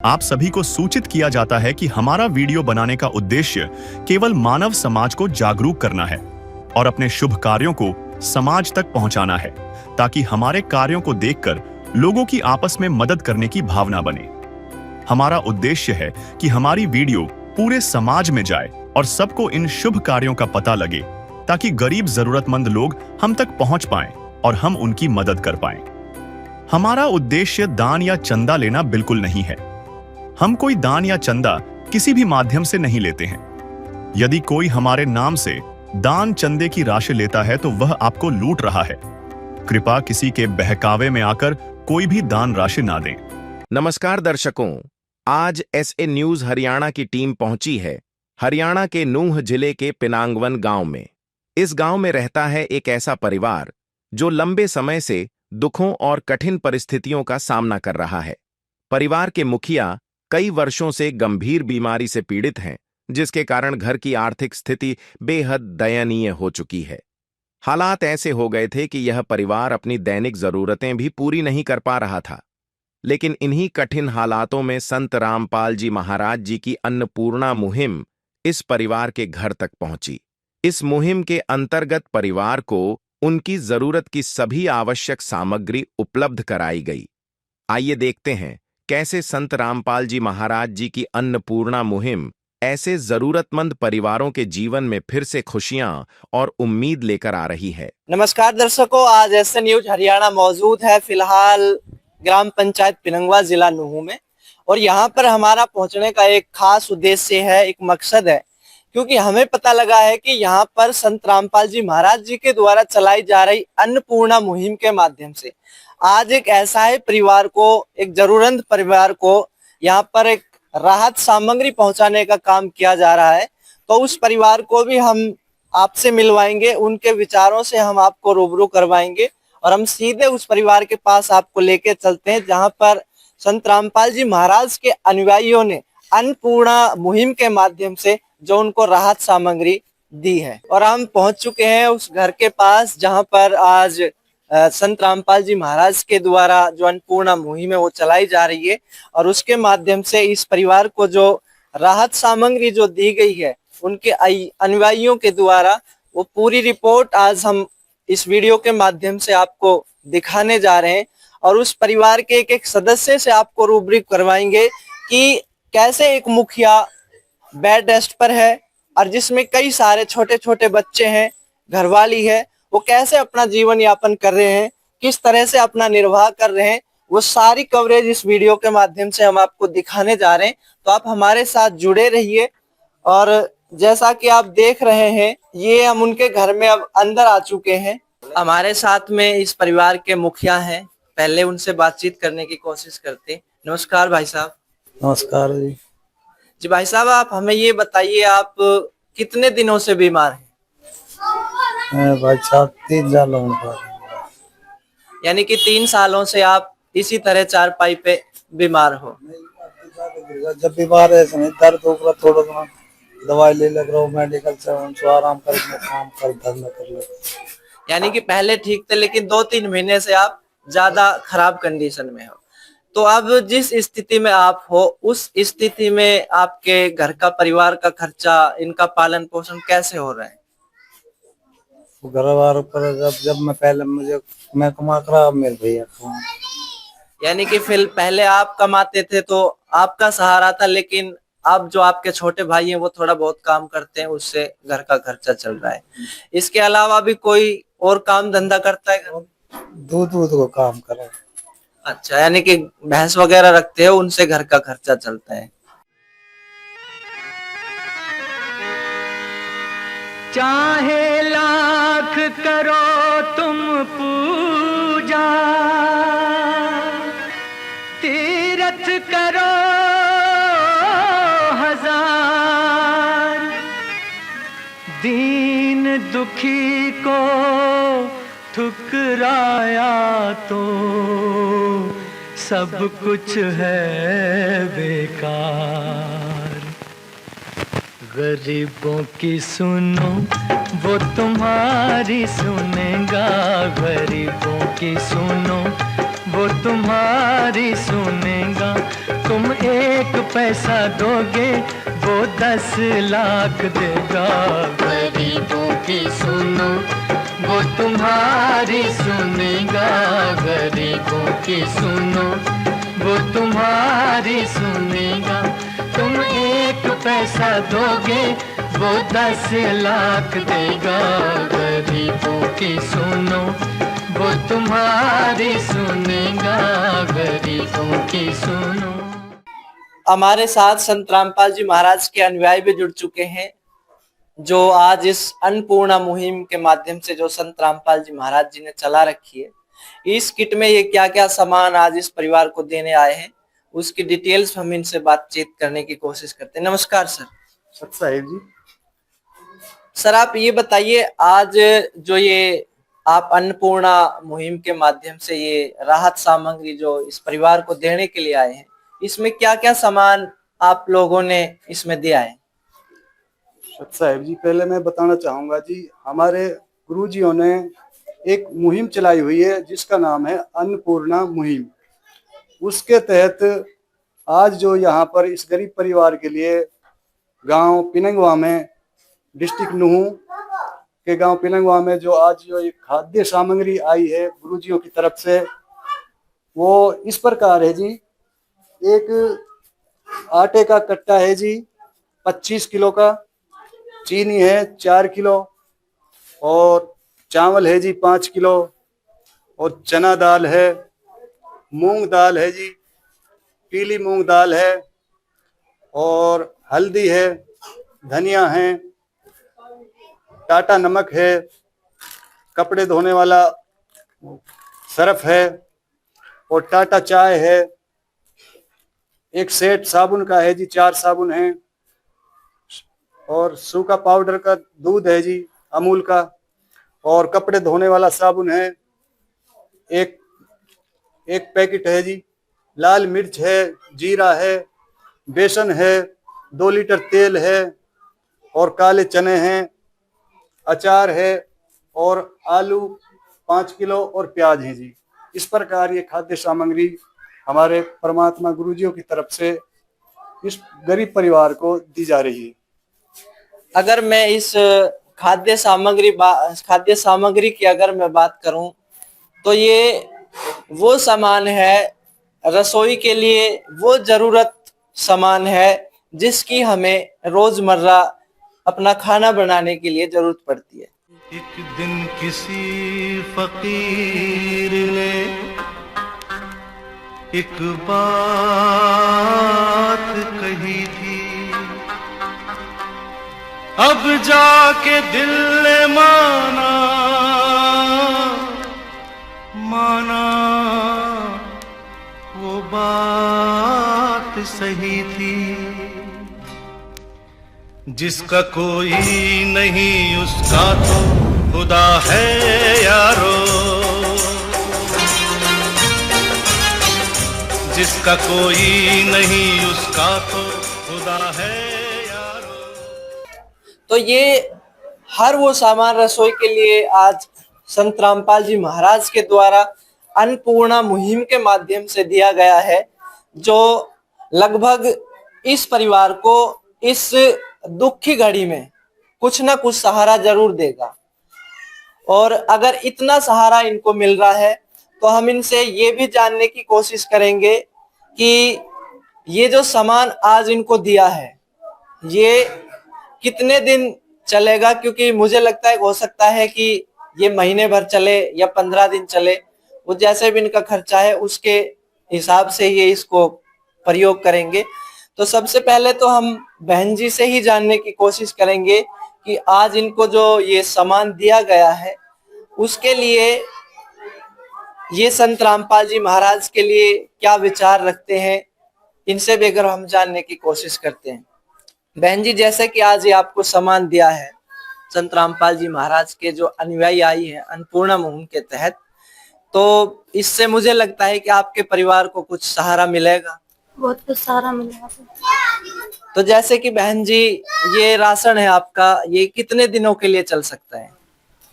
आप सभी को सूचित किया जाता है कि हमारा वीडियो बनाने का उद्देश्य केवल मानव समाज को जागरूक करना है और अपने शुभ कार्यों को समाज तक पहुंचाना है, ताकि हमारे कार्यों को देखकर लोगों की आपस में मदद करने की भावना बने। हमारा उद्देश्य है कि हमारी वीडियो पूरे समाज में जाए और सबको इन शुभ कार्यों का पता लगे, ताकि गरीब जरूरतमंद लोग हम तक पहुंच पाएं और हम उनकी मदद कर पाएं। हमारा उद्देश्य दान या चंदा लेना बिल्कुल नहीं है। हम कोई दान या चंदा किसी भी माध्यम से नहीं लेते हैं। यदि कोई हमारे नाम से दान चंदे की राशि लेता है तो वह आपको लूट रहा है। कृपया किसी के बहकावे में आकर कोई भी दान राशि ना दें। नमस्कार दर्शकों, आज एसए न्यूज हरियाणा की टीम पहुंची है हरियाणा के नूंह जिले के पिनांगवन गांव में। इस गांव में रहता है एक ऐसा परिवार जो लंबे समय से दुखों और कठिन परिस्थितियों का सामना कर रहा है। परिवार के मुखिया कई वर्षों से गंभीर बीमारी से पीड़ित हैं, जिसके कारण घर की आर्थिक स्थिति बेहद दयनीय हो चुकी है। हालात ऐसे हो गए थे कि यह परिवार अपनी दैनिक जरूरतें भी पूरी नहीं कर पा रहा था। लेकिन इन्हीं कठिन हालातों में संत रामपाल जी महाराज जी की अन्नपूर्णा मुहिम इस परिवार के घर तक पहुंची। इस मुहिम के अंतर्गत परिवार को उनकी जरूरत की सभी आवश्यक सामग्री उपलब्ध कराई गई। आइए देखते हैं कैसे संत रामपाल जी महाराज जी की अन्नपूर्णा मुहिम ऐसे जरूरतमंद परिवारों के जीवन में फिर से खुशियां और उम्मीद लेकर आ रही है। नमस्कार दर्शकों, आज एसए न्यूज हरियाणा मौजूद है फिलहाल ग्राम पंचायत पिनंगवा जिला नूंह में, और यहाँ पर हमारा पहुंचने का एक खास उद्देश्य है, एक मकसद है, क्योंकि हमें पता लगा है कि यहाँ पर संत रामपाल जी महाराज जी के द्वारा चलाई जा रही अन्नपूर्णा मुहिम के माध्यम से आज एक ऐसा है परिवार को, एक जरूरतमंद परिवार को यहाँ पर एक राहत सामग्री पहुंचाने का काम किया जा रहा है। तो उस परिवार को भी हम आपसे मिलवाएंगे, उनके विचारों से हम आपको रूबरू करवाएंगे और हम सीधे उस परिवार के पास आपको लेके चलते हैं, जहां पर संत रामपाल जी महाराज के अनुयायियों ने अन्नपूर्णा मुहिम के माध्यम से जो उनको राहत सामग्री दी है। और हम पहुंच चुके हैं उस घर के पास जहां पर आज संत रामपाल जी महाराज के द्वारा जो अन्नपूर्णा मुहिम है वो चलाई जा रही है, और उसके माध्यम से इस परिवार को जो राहत सामग्री जो दी गई है उनके अनुयायियों के द्वारा, वो पूरी रिपोर्ट आज हम इस वीडियो के माध्यम से आपको दिखाने जा रहे हैं और उस परिवार के एक एक सदस्य से आपको रूबरू करवाएंगे कि कैसे एक मुखिया बेड रेस्ट पर है और जिसमें कई सारे छोटे छोटे बच्चे हैं, घरवाली है, वो कैसे अपना जीवन यापन कर रहे हैं, किस तरह से अपना निर्वाह कर रहे हैं, वो सारी कवरेज इस वीडियो के माध्यम से हम आपको दिखाने जा रहे हैं। तो आप हमारे साथ जुड़े रहिए। और जैसा कि आप देख रहे हैं, ये हम उनके घर में अब अंदर आ चुके हैं। हमारे साथ में इस परिवार के मुखिया हैं, पहले उनसे बातचीत करने की कोशिश करते। नमस्कार भाई साहब। नमस्कार जी। जी भाई साहब, आप हमें ये बताइए, आप कितने दिनों से बीमार हैं? भाई साहब 3 सालों का। यानी कि 3 सालों से आप इसी तरह चारपाई पे बीमार हो? जब बीमार है दर्द होगा थोड़ा सा दवाई ले लग रहा हूँ मेडिकल से, उनको आराम कर काम कर धंधा कर ले। यानी कि पहले ठीक थे, लेकिन 2-3 महीने से आप ज्यादा खराब कंडीशन में हो। तो अब जिस स्थिति में आप हो, उस स्थिति में आपके घर का, परिवार का खर्चा, इनका पालन पोषण कैसे हो रहा है? घर वालों पर जब मैं कमा कर रहा, मेरे भैया कमा। यानी कि फिर पहले आप कमाते थे तो आपका सहारा था, लेकिन अब जो आपके छोटे भाई हैं वो थोड़ा बहुत काम करते हैं, उससे घर का खर्चा चल रहा है। इसके अलावा भी कोई और काम धंधा करता है? दूध को काम कर रहा है। अच्छा, यानी कि भैंस वगैरह रखते हो, उनसे घर का खर्चा चलता है। चाहे लाख करो तुम पूजा, तीरथ करो हजार, दीन दुखी को ठुकराया तो सब कुछ है बेकार। गरीबों की सुनो वो तुम्हारी सुनेगा, गरीबों की सुनो वो तुम्हारी सुनेगा, तुम 1 पैसा दोगे वो 10 लाख देगा। गरीबों की सुनो वो तुम्हारी सुनेगा, गरीबों की सुनो वो तुम्हारी सुनेगा। तुम 1 पैसा दोगे वो 10 लाख देगा, गरीबों की सुनो वो तुम्हारी सुनेगा, गरीबों की सुनो। हमारे साथ संत रामपाल जी महाराज के अनुयायी भी जुड़ चुके हैं, जो आज इस अन्नपूर्णा मुहिम के माध्यम से जो संत रामपाल जी महाराज जी ने चला रखी है, इस किट में ये क्या क्या सामान आज इस परिवार को देने आए हैं, उसकी डिटेल्स हम इनसे बातचीत करने की कोशिश करते हैं। नमस्कार सर। सत साहिब जी। सर आप ये बताइए, आज जो ये आप अन्नपूर्णा मुहिम के माध्यम से ये राहत सामग्री जो इस परिवार को देने के लिए आए हैं, इसमें क्या क्या सामान आप लोगों ने इसमें दिया है? सत साहिब जी, पहले मैं बताना चाहूंगा जी, हमारे गुरुजियों ने एक मुहिम चलाई हुई है जिसका नाम है अन्नपूर्णा मुहिम। उसके तहत आज जो यहाँ पर इस गरीब परिवार के लिए गांव पिनंगवा में, डिस्ट्रिक्ट नूहू के गांव पिनंगवा में जो आज जो एक खाद्य सामग्री आई है गुरुजियों की तरफ से, वो इस प्रकार है जी। एक आटे का कट्टा है जी 25 किलो का, चीनी है 4 किलो, और चावल है जी 5 किलो, और चना दाल है, मूंग दाल है जी, पीली मूंग दाल है, और हल्दी है, धनिया है, टाटा नमक है, कपड़े धोने वाला सर्फ है, और टाटा चाय है, एक सेट साबुन का है जी, 4 साबुन है, और सूखा पाउडर का दूध है जी अमूल का, और कपड़े धोने वाला साबुन है, एक पैकेट है जी, लाल मिर्च है, जीरा है, बेसन है, 2 लीटर तेल है, और काले चने हैं, अचार है, और आलू 5 किलो और प्याज है जी। इस प्रकार ये खाद्य सामग्री हमारे परमात्मा गुरुजियों की तरफ से इस गरीब परिवार को दी जा रही है। अगर मैं इस खाद्य सामग्री की अगर मैं बात करूं, तो ये वो सामान है, रसोई के लिए वो जरूरत सामान है जिसकी हमें रोजमर्रा अपना खाना बनाने के लिए जरूरत पड़ती है। एक दिन किसी फकीर ने एक बात कही थी, अब जाके दिल ने माना वो बात सही थी। जिसका कोई नहीं उसका तो खुदा है यारो, जिसका कोई नहीं उसका तो खुदा है यारो। तो ये हर वो सामान रसोई के लिए आज संत रामपाल जी महाराज के द्वारा अन्नपूर्णा मुहिम के माध्यम से दिया गया है, जो लगभग इस परिवार को इस दुख की घड़ी में कुछ ना कुछ सहारा जरूर देगा। और अगर इतना सहारा इनको मिल रहा है तो हम इनसे ये भी जानने की कोशिश करेंगे कि ये जो सामान आज इनको दिया है ये कितने दिन चलेगा, क्योंकि मुझे लगता है हो सकता है कि ये महीने भर चले या 15 दिन चले, वो जैसे भी इनका खर्चा है उसके हिसाब से ये इसको प्रयोग करेंगे। तो सबसे पहले तो हम बहन जी से ही जानने की कोशिश करेंगे कि आज इनको जो ये सामान दिया गया है उसके लिए ये संत रामपाल जी महाराज के लिए क्या विचार रखते हैं, इनसे भी अगर हम जानने की कोशिश करते हैं। बहन जी, जैसे कि आज ये आपको सामान दिया है संत रामपाल जी महाराज के जो अनुयायी आई है अन्नपूर्णा मुहिम के तहत, तो इससे मुझे लगता है कि आपके परिवार को कुछ सहारा मिलेगा। बहुत कुछ सहारा मिलेगा। तो जैसे कि बहन जी, ये राशन है आपका, ये कितने दिनों के लिए चल सकता है?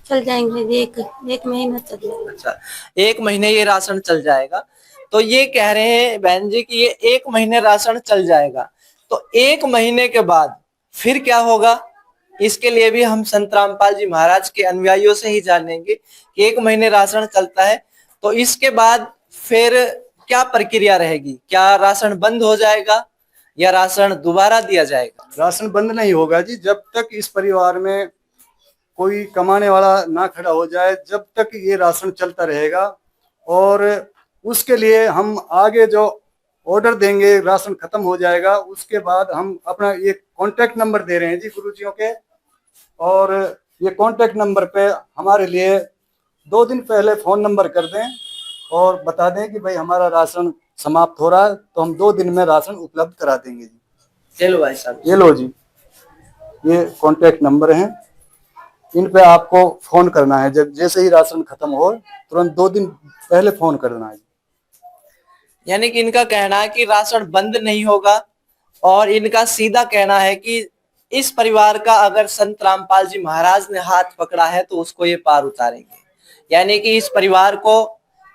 चल जाएंगे, एक महीना चल जाएगा। अच्छा, 1 महीने ये राशन चल जाएगा। तो ये कह रहे हैं बहन जी कि ये 1 महीने राशन चल जाएगा, तो 1 महीने के बाद फिर क्या होगा? इसके लिए भी हम संत रामपाल जी महाराज के अनुयायियों से ही जानेंगे कि 1 महीने राशन चलता है तो इसके बाद फिर क्या प्रक्रिया रहेगी? क्या राशन बंद हो जाएगा या राशन दोबारा दिया जाएगा? राशन बंद नहीं होगा जी, जब तक इस परिवार में कोई कमाने वाला ना खड़ा हो जाए, जब तक ये राशन चलता रहेगा। और उसके लिए हम आगे जो ऑर्डर देंगे, राशन खत्म हो जाएगा उसके बाद हम अपना ये कॉन्टेक्ट नंबर दे रहे हैं जी गुरुजियों के, और ये कॉन्टेक्ट नंबर पे हमारे लिए 2 दिन पहले फोन नंबर कर दें और बता दें कि भाई हमारा राशन समाप्त हो रहा है, तो हम 2 दिन में राशन उपलब्ध करा देंगे जी। चलो भाई साहब, ये लो जी, ये कॉन्टेक्ट नंबर हैं, इन पे आपको फोन करना है। जब जैसे ही राशन खत्म हो तुरंत 2 दिन पहले फोन करना है। यानी कि इनका कहना है कि राशन बंद नहीं होगा और इनका सीधा कहना है कि इस परिवार का अगर संत रामपाल जी महाराज ने हाथ पकड़ा है तो उसको ये पार उतारेंगे। यानी कि इस परिवार को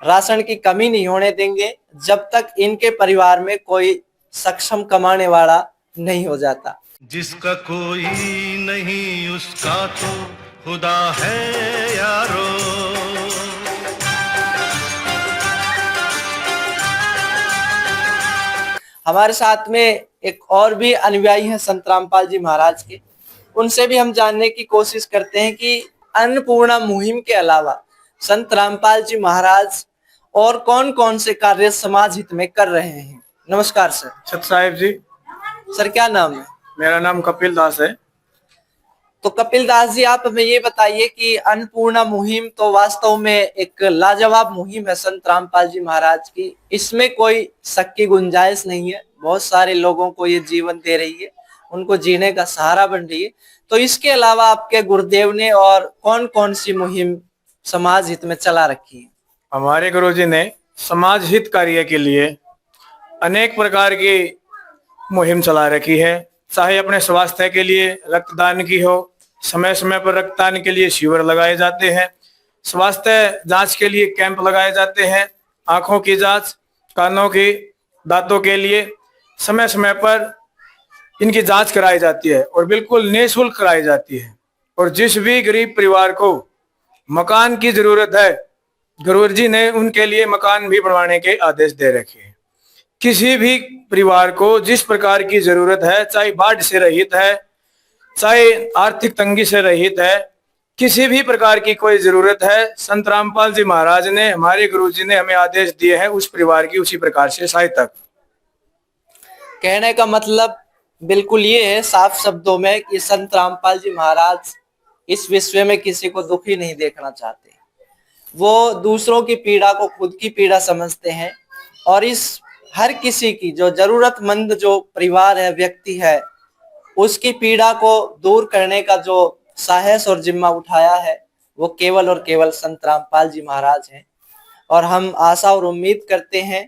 राशन की कमी नहीं होने देंगे जब तक इनके परिवार में कोई सक्षम कमाने वाला नहीं हो जाता। जिसका कोई नहीं उसका तो खुदा है यारो। हमारे साथ में एक और भी अनुयायी हैं संत रामपाल जी महाराज के, उनसे भी हम जानने की कोशिश करते हैं कि अन्नपूर्णा मुहिम के अलावा संत रामपाल जी महाराज और कौन कौन से कार्य समाज हित में कर रहे हैं। नमस्कार सर। सत साहिब जी। सर क्या नाम है? मेरा नाम कपिल दास है। तो कपिल दास जी, आप हमें ये बताइए कि अन्नपूर्णा मुहिम तो वास्तव में एक लाजवाब मुहिम है संत रामपाल जी महाराज की, इसमें कोई शक की गुंजाइश नहीं है। बहुत सारे लोगों को ये जीवन दे रही है, उनको जीने का सहारा बन रही है। तो इसके अलावा आपके गुरुदेव ने और कौन कौन सी मुहिम समाज हित में चला रखी है? हमारे गुरुजी ने समाज हित कार्य के लिए अनेक प्रकार की मुहिम चला रखी है, चाहे अपने स्वास्थ्य के लिए रक्तदान की हो, समय समय पर रक्तदान के लिए शिविर लगाए जाते हैं, स्वास्थ्य जांच के लिए कैंप लगाए जाते हैं, आंखों की जांच, कानों की, दांतों के लिए समय समय पर इनकी जांच कराई जाती है और बिल्कुल निःशुल्क कराई जाती है। और जिस भी गरीब परिवार को मकान की जरूरत है, गुरुजी ने उनके लिए मकान भी बनवाने के आदेश दे रखे हैं। किसी भी परिवार को जिस प्रकार की जरूरत है, चाहे बाढ़ से रहित है, चाहे आर्थिक तंगी से रहित है, किसी भी प्रकार की कोई जरूरत है, संत रामपाल जी महाराज ने, हमारे गुरुजी ने हमें आदेश दिए हैं उस परिवार की उसी प्रकार से सहायता। कहने का मतलब बिल्कुल ये है साफ शब्दों में कि संत रामपाल जी महाराज इस विश्व में किसी को दुखी नहीं देखना चाहते। वो दूसरों की पीड़ा को खुद की पीड़ा समझते हैं और इस हर किसी की जो जरूरतमंद जो परिवार है, व्यक्ति है, उसकी पीड़ा को दूर करने का जो साहस और जिम्मा उठाया है वो केवल और केवल संत रामपाल जी महाराज हैं। और हम आशा और उम्मीद करते हैं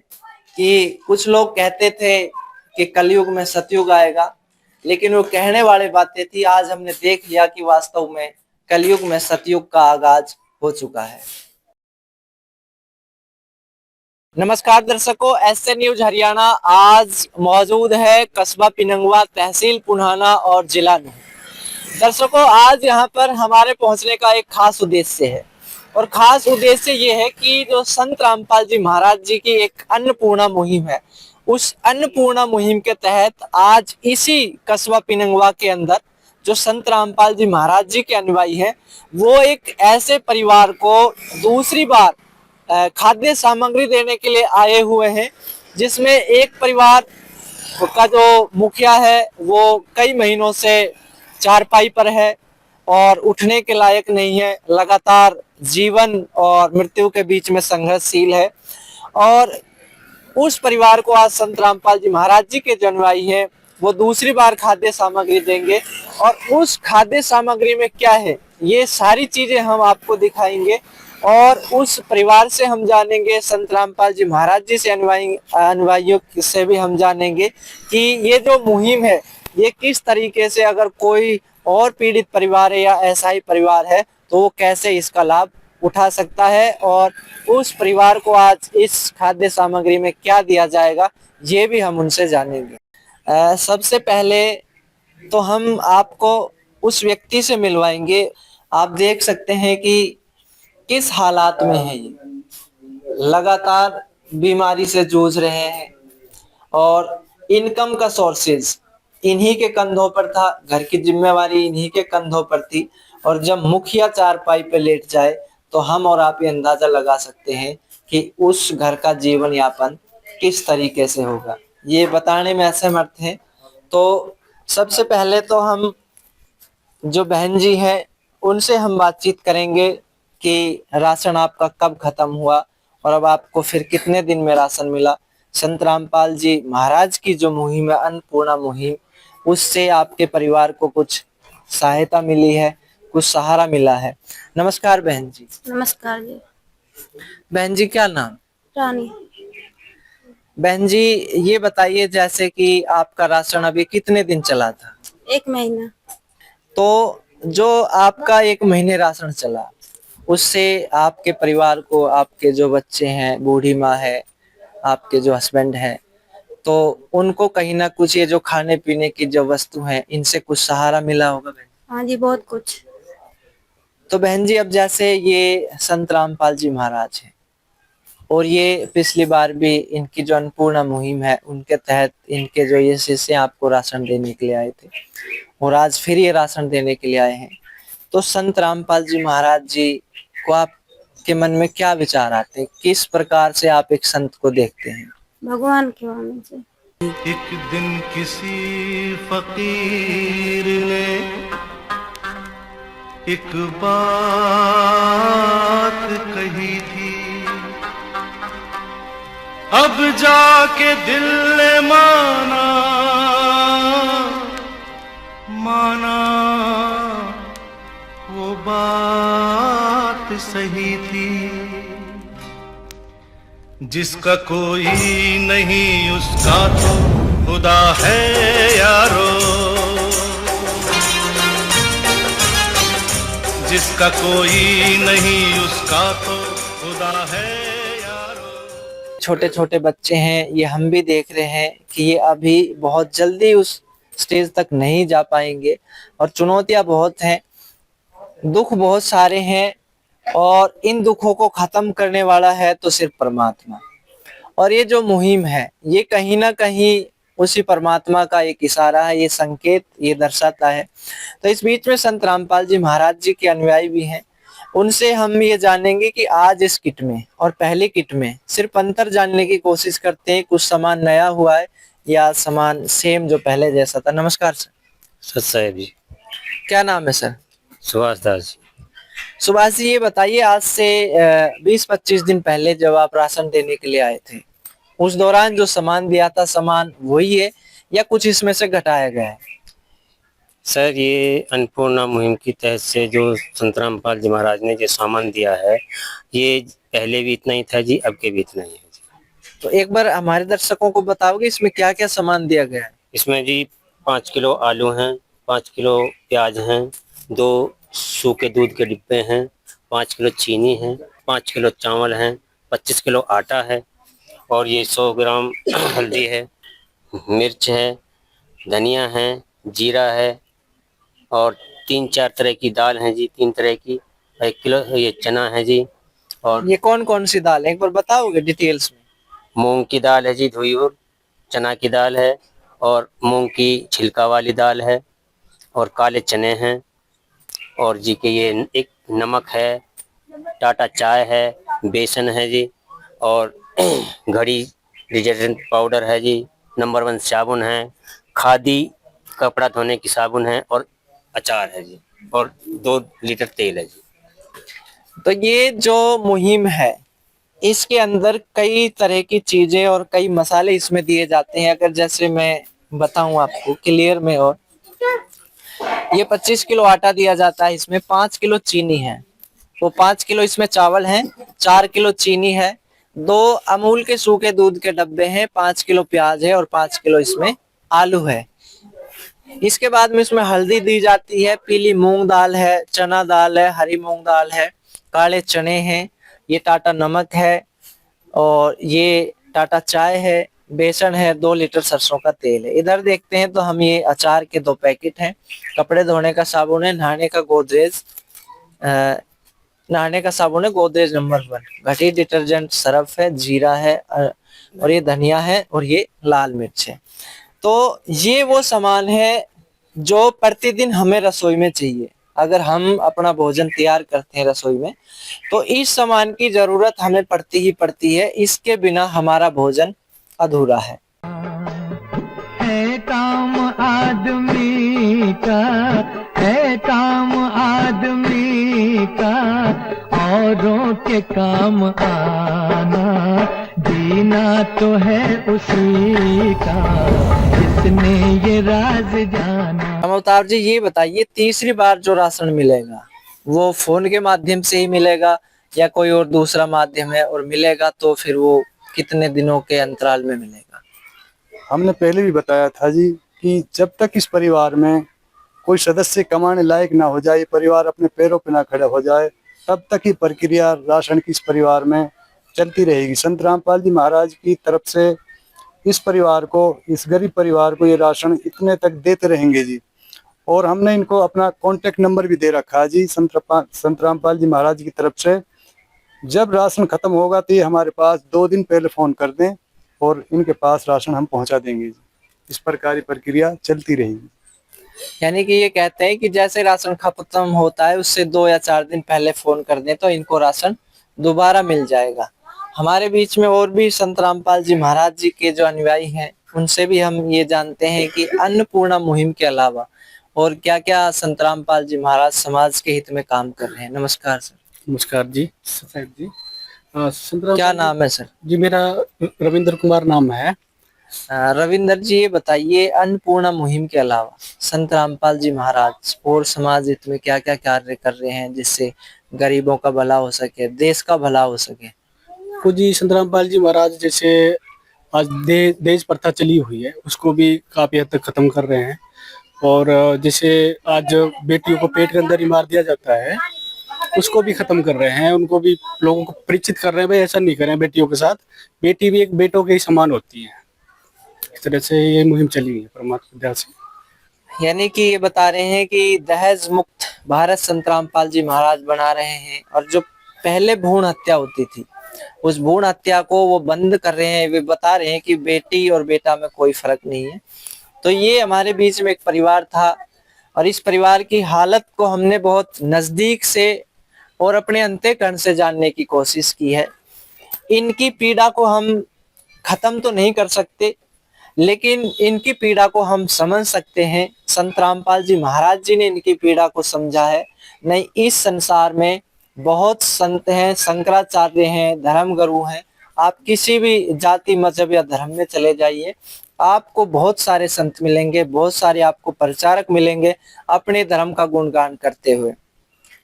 कि कुछ लोग कहते थे कि कलयुग में सतयुग आएगा, लेकिन वो कहने वाली बातें थी। आज हमने देख लिया कि वास्तव में कलयुग में सतयुग का आगाज हो चुका है। नमस्कार दर्शकों, एसए न्यूज हरियाणा आज मौजूद है कस्बा पिनंगवा, तहसील पुन्हाना और जिला नूंह। दर्शकों, आज यहाँ पर हमारे पहुंचने का एक खास उद्देश्य है और खास उद्देश्य ये है कि जो संत रामपाल जी महाराज जी की एक अन्नपूर्णा मुहिम है, उस अन्नपूर्णा मुहिम के तहत आज इसी कस्बा पिनंगवा के अंदर जो संत रामपाल जी महाराज जी के अनुयायी हैं, वो एक ऐसे परिवार को दूसरी बार खाद्य सामग्री देने के लिए आए हुए हैं, जिसमें एक परिवार का जो मुखिया है वो कई महीनों से चारपाई पर है और उठने के लायक नहीं है, लगातार जीवन और मृत्यु के बीच में संघर्षशील है। और उस परिवार को आज संत रामपाल जी महाराज जी के जो अनुयायी हैं वो दूसरी बार खाद्य सामग्री देंगे और उस खाद्य सामग्री में क्या है ये सारी चीजें हम आपको दिखाएंगे और उस परिवार से हम जानेंगे, संत रामपाल जी महाराज जी से अनुयायियों से भी हम जानेंगे कि ये जो मुहिम है ये किस तरीके से, अगर कोई और पीड़ित परिवार है या ऐसा ही परिवार है तो वो कैसे इसका लाभ उठा सकता है और उस परिवार को आज इस खाद्य सामग्री में क्या दिया जाएगा ये भी हम उनसे जानेंगे। सबसे पहले तो हम आपको उस व्यक्ति से मिलवाएंगे। आप देख सकते हैं कि किस हालात में है ये, लगातार बीमारी से जूझ रहे हैं और इनकम का सोर्सेज इन्हीं के कंधों पर था, घर की जिम्मेवारी इन्हीं के कंधों पर थी। और जब मुखिया चारपाई पे लेट जाए तो हम और आप ये अंदाजा लगा सकते हैं कि उस घर का जीवन यापन किस तरीके से होगा, ये बताने में असमर्थ हैं। तो सबसे पहले तो हम जो बहन जी हैं उनसे हम बातचीत करेंगे कि राशन आपका कब खत्म हुआ और अब आपको फिर कितने दिन में राशन मिला। संत रामपाल जी महाराज की जो मुहिम है, अन्नपूर्णा मुहिम, उससे आपके परिवार को कुछ सहायता मिली है, कुछ सहारा मिला है। नमस्कार बहन जी। नमस्कार जी। बहन जी क्या नाम? रानी। बहन जी ये बताइए जैसे कि आपका राशन अभी कितने दिन चला था? 1 महीना। तो जो आपका 1 महीने राशन चला उससे आपके परिवार को, आपके जो बच्चे हैं, बूढ़ी माँ है, आपके जो हस्बैंड हैं, तो उनको कहीं ना कुछ ये जो खाने पीने की जो वस्तु है इनसे कुछ सहारा मिला होगा बहन? हाँ जी, बहुत कुछ। तो बहन जी अब जैसे ये संत रामपाल जी महाराज हैं और ये पिछली बार भी इनकी जो अन्नपूर्णा मुहिम है उनके तहत इनके जो ये शिष्य आपको राशन देने के लिए आए थे और आज फिर ये राशन देने के लिए आए हैं, तो संत रामपाल जी महाराज जी को आपके मन में क्या विचार आते हैं? किस प्रकार से आप एक संत को देखते हैं? भगवान की वाणी से। एक दिन किसी फकीर ने एक बात कही थी, अब जाके दिल ने माना वो बात सही थी। जिसका कोई नहीं उसका तो खुदा है यारो, जिसका कोई नहीं उसका तो खुदा है यारो। छोटे छोटे बच्चे हैं, ये हम भी देख रहे हैं कि ये अभी बहुत जल्दी उस स्टेज तक नहीं जा पाएंगे और चुनौतियां बहुत हैं, दुख बहुत सारे हैं और इन दुखों को खत्म करने वाला है तो सिर्फ परमात्मा। और ये जो मुहिम है ये कहीं ना कहीं उसी परमात्मा का एक इशारा है, ये संकेत ये दर्शाता है। तो इस बीच में संत रामपाल जी महाराज जी के अनुयायी भी हैं, उनसे हम ये जानेंगे कि आज इस किट में और पहली किट में सिर्फ अंतर जानने की कोशिश करते हैं, कुछ सामान नया हुआ है या सामान सेम जो पहले जैसा था। नमस्कार सर। सत साहेब जी। क्या नाम है सर? सुभाष दास जी। सुभाष जी ये बताइए, आज से 20-25 दिन पहले जब आप राशन देने के लिए आए थे उस दौरान जो सामान दिया था सामान वही है या कुछ इसमें से घटाया गया है? सर ये अन्नपूर्णा मुहिम की तहत से जो संत रामपाल जी महाराज ने जो सामान दिया है ये पहले भी इतना ही था जी, अब के भी इतना ही है जी। तो एक बार हमारे दर्शकों को बताओगे इसमें क्या क्या सामान दिया गया है? इसमें जी 5 किलो आलू हैं, 5 किलो प्याज हैं, 2 सूखे दूध के डिब्बे हैं, 5 किलो चीनी है, 5 किलो चावल हैं, 25 किलो आटा है और ये 100 ग्राम हल्दी है, मिर्च है, धनिया है, जीरा है और 3-4 तरह की दाल है जी, 3 तरह की, 1 किलो ये चना है जी। और ये कौन कौन सी दाल है एक बार बताओगे डिटेल्स में? मूंग की दाल है जी धोई हुई, चना की दाल है और मूंग की छिलका वाली दाल है और काले चने हैं और जी के ये एक नमक है, टाटा चाय है, बेसन है जी और घड़ी डिटर्जेंट पाउडर है जी, नंबर 1 साबुन है, खादी कपड़ा धोने की साबुन है और अचार है जी और 2 लीटर तेल है जी। तो ये जो मुहिम है इसके अंदर कई तरह की चीजें और कई मसाले इसमें दिए जाते हैं। अगर जैसे मैं बताऊं आपको क्लियर में, और ये 25 किलो आटा दिया जाता है, इसमें 5 किलो चीनी है, वो 5 किलो इसमें चावल हैं, 4 किलो चीनी है, 2 अमूल के सूखे दूध के डब्बे हैं, 5 किलो प्याज है और 5 किलो इसमें आलू है। इसके बाद में इसमें हल्दी दी जाती है, पीली मूंग दाल है, चना दाल है, हरी मूंग दाल है, काले चने हैं, ये टाटा नमक है और ये टाटा चाय है, बेसन है, 2 लीटर सरसों का तेल है। इधर देखते हैं तो हम ये अचार के 2 पैकेट हैं, कपड़े धोने का साबुन है, नहाने का गोदरेज नंबर 1, घटी डिटर्जेंट सर्फ है, जीरा है और ये धनिया है और ये लाल मिर्च है। तो ये वो सामान है जो प्रतिदिन हमें रसोई में चाहिए। अगर हम अपना भोजन तैयार करते हैं रसोई में तो इस सामान की जरूरत हमें पड़ती ही पड़ती है, इसके बिना हमारा भोजन अधूरा है काम आदमी का, है काम आदमी का, औरों के काम आना, जीना तो है उसी का, जिसने ये राज जाना। अवतार जी ये बताइए, तीसरी बार जो राशन मिलेगा वो फोन के माध्यम से ही मिलेगा या कोई और दूसरा माध्यम है, और मिलेगा तो फिर वो कितने दिनों के अंतराल में मिलेगा? हमने पहले भी बताया था जी कि जब तक इस परिवार में कोई सदस्य कमाने लायक ना हो जाए, परिवार अपने पैरों पर ना खड़ा हो जाए, तब तक ही प्रक्रिया राशन की इस परिवार में चलती रहेगी। संत रामपाल जी महाराज की तरफ से इस परिवार को, इस गरीब परिवार को ये राशन इतने तक देते रहेंगे जी। और हमने इनको अपना कॉन्टेक्ट नंबर भी दे रखा है जी संत रामपाल जी महाराज की तरफ से। जब राशन खत्म होगा तो ये हमारे पास 2 दिन पहले फोन कर दें और इनके पास राशन हम पहुंचा देंगे जी। इस प्रकार की प्रक्रिया चलती रहेगी। यानी कि ये कहते हैं कि जैसे राशन खत्म होता है उससे 2 या 4 दिन पहले फोन कर दें तो इनको राशन दोबारा मिल जाएगा। हमारे बीच में और भी संत रामपाल जी महाराज जी के जो अनुयायी हैं उनसे भी हम ये जानते हैं कि अन्नपूर्णा मुहिम के अलावा और क्या क्या संत रामपाल जी महाराज समाज के हित में काम कर रहे हैं। नमस्कार सर। नमस्कार जी साहब जी। क्या नाम है सर? जी मेरा रविंद्र कुमार नाम है। रविंद्र जी ये बताइए, अन्नपूर्णा मुहिम के अलावा संत रामपाल जी महाराज और समाज हित में क्या क्या कार्य कर रहे हैं जिससे गरीबों का भला हो सके, देश का भला हो सके? कुछ जी संत रामपाल जी महाराज जैसे आज देश प्रथा चली हुई है उसको भी काफी हद तक खत्म कर रहे हैं। और जैसे आज बेटियों को पेट के अंदर ही मार दिया जाता है उसको भी खत्म कर रहे हैं। उनको भी लोगों को परिचित कर रहे हैं, भाई ऐसा नहीं करें बेटियों के साथ, बेटी भी एक बेटों के ही समान होती है। इस तरह से ये मुहिम चली है परमात्मा दया से। यानी कि ये बता रहे हैं कि दहेज मुक्त भारत संत रामपाल जी महाराज बना रहे हैं और जो पहले भ्रूण हत्या होती थी उस भ्रूण हत्या को वो बंद कर रहे हैं। वे बता रहे हैं कि बेटी और बेटा में कोई फर्क नहीं है। तो ये हमारे बीच में एक परिवार था और इस परिवार की हालत को हमने बहुत नजदीक से और अपने अंतःकरण से जानने की कोशिश की है। इनकी पीड़ा को हम खत्म तो नहीं कर सकते लेकिन इनकी पीड़ा को हम समझ सकते हैं। संत रामपाल जी महाराज जी ने इनकी पीड़ा को समझा है। नहीं, इस संसार में बहुत संत हैं, शंकराचार्य हैं, धर्म गुरु हैं। आप किसी भी जाति मजहब या धर्म में चले जाइए, आपको बहुत सारे संत मिलेंगे, बहुत सारे आपको प्रचारक मिलेंगे अपने धर्म का गुणगान करते हुए।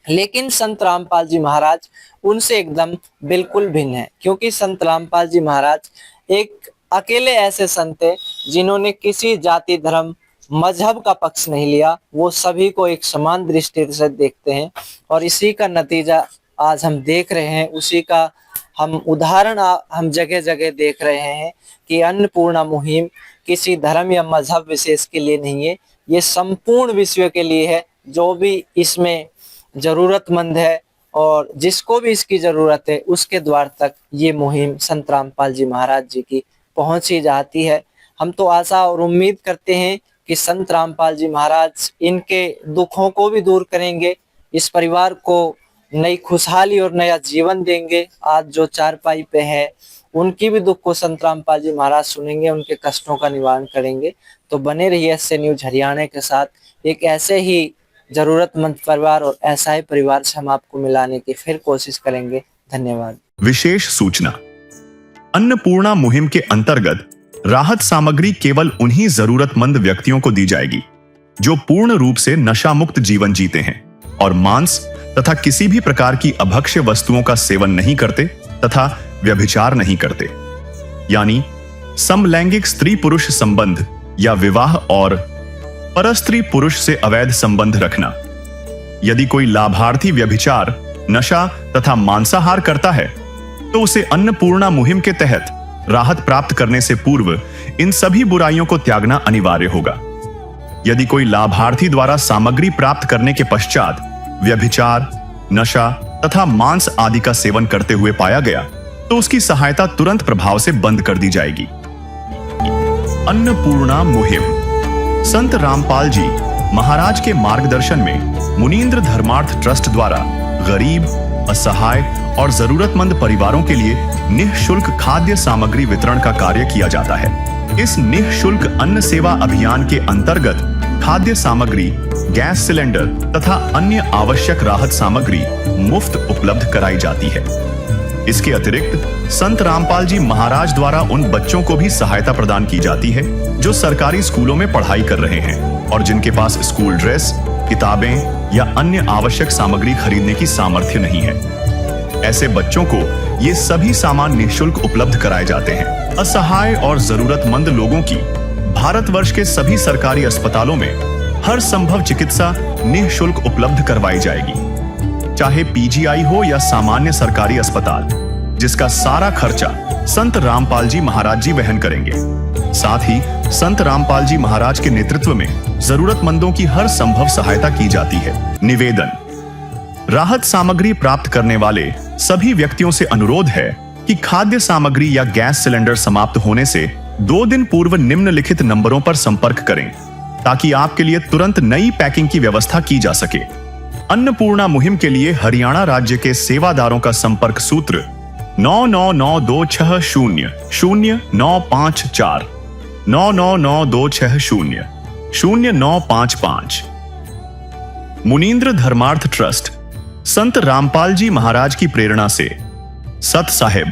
लेकिन संत रामपाल जी महाराज उनसे एकदम बिल्कुल भिन्न है, क्योंकि संत रामपाल जी महाराज एक अकेले ऐसे संत हैं जिन्होंने किसी जाति धर्म मजहब का पक्ष नहीं लिया। वो सभी को एक समान दृष्टि से देखते हैं और इसी का नतीजा आज हम देख रहे हैं। उसी का हम उदाहरण हम जगह जगह देख रहे हैं कि अन्नपूर्णा मुहिम किसी धर्म या मजहब विशेष के लिए नहीं है, ये संपूर्ण विश्व के लिए है। जो भी इसमें जरूरतमंद है और जिसको भी इसकी जरूरत है उसके द्वार तक ये मुहिम संत रामपाल जी महाराज जी की पहुंची जाती है। हम तो आशा और उम्मीद करते हैं कि संत रामपाल जी महाराज इनके दुखों को भी दूर करेंगे, इस परिवार को नई खुशहाली और नया जीवन देंगे। आज जो चारपाई पे है उनकी भी दुख को संत रामपाल जी महाराज सुनेंगे, उनके कष्टों का निवारण करेंगे। तो बने रहिए एसए न्यूज हरियाणा के साथ। एक ऐसे ही जरूरतमंद परिवार और ऐसा ही परिवार से हम आपको मिलाने की फिर कोशिश करेंगे। धन्यवाद। विशेष सूचना, अन्नपूर्णा मुहिम के अंतर्गत राहत सामग्री केवल उन्हीं जरूरतमंद व्यक्तियों को दी जाएगी जो पूर्ण रूप से नशा मुक्त जीवन जीते हैं और मांस तथा किसी भी प्रकार की अभक्ष्य वस्तुओं का सेवन नहीं करते तथा व्यभिचार नहीं करते, यानी समलैंगिक स्त्री पुरुष संबंध या विवाह और परस्त्री पुरुष से अवैध संबंध रखना। यदि कोई लाभार्थी व्यभिचार नशा तथा मांसाहार करता है तो उसे अन्नपूर्णा मुहिम के तहत राहत प्राप्त करने से पूर्व इन सभी बुराइयों को त्यागना अनिवार्य होगा। यदि कोई लाभार्थी द्वारा सामग्री प्राप्त करने के पश्चात व्यभिचार, नशा तथा मांस आदि का सेवन करते हुए पाया गया तो उसकी सहायता तुरंत प्रभाव से बंद कर दी जाएगी। अन्नपूर्णा मुहिम। संत रामपाल जी महाराज के मार्गदर्शन में मुनींद्र धर्मार्थ ट्रस्ट द्वारा गरीब, असहाय और जरूरतमंद परिवारों के लिए निःशुल्क खाद्य सामग्री वितरण का कार्य किया जाता है। इस निःशुल्क अन्न सेवा अभियान के अंतर्गत खाद्य सामग्री, गैस सिलेंडर तथा अन्य आवश्यक राहत सामग्री मुफ्त उपलब्ध कराई जाती है। इसके अतिरिक्त संत रामपाल जी महाराज द्वारा उन बच्चों को भी सहायता प्रदान की जाती है जो सरकारी स्कूलों में पढ़ाई कर रहे हैं और जिनके पास स्कूल ड्रेस, किताबें या अन्य आवश्यक सामग्री खरीदने की सामर्थ्य नहीं है। ऐसे बच्चों को ये सभी सामान निःशुल्क उपलब्ध कराए जाते हैं। असहाय और जरूरतमंद लोगों की भारतवर्ष के सभी सरकारी अस्पतालों में हर संभव चिकित्सा निःशुल्क उपलब्ध करवाई जाएगी, चाहे पीजीआई हो या सामान्य सरकारी अस्पताल, जिसका सारा खर्चा संत रामपाल जी महाराज जी वहन करेंगे। साथ ही संत रामपाल जी महाराज के नेतृत्व में जरूरतमंदों की हर संभव सहायता की जाती है। निवेदन। राहत सामग्री प्राप्त करने वाले सभी व्यक्तियों से अनुरोध है कि खाद्य सामग्री या गैस सिलेंडर समाप्त होने से 2 दिन पूर्व निम्नलिखित नंबरों पर संपर्क करें ताकि आपके लिए तुरंत नई पैकिंग की व्यवस्था की जा सके। अन्नपूर्णा मुहिम के लिए हरियाणा राज्य के सेवादारों का संपर्क सूत्र 9992600954 9992600955। मुनींद्र धर्मार्थ ट्रस्ट संत रामपाल जी महाराज की प्रेरणा से सत साहिब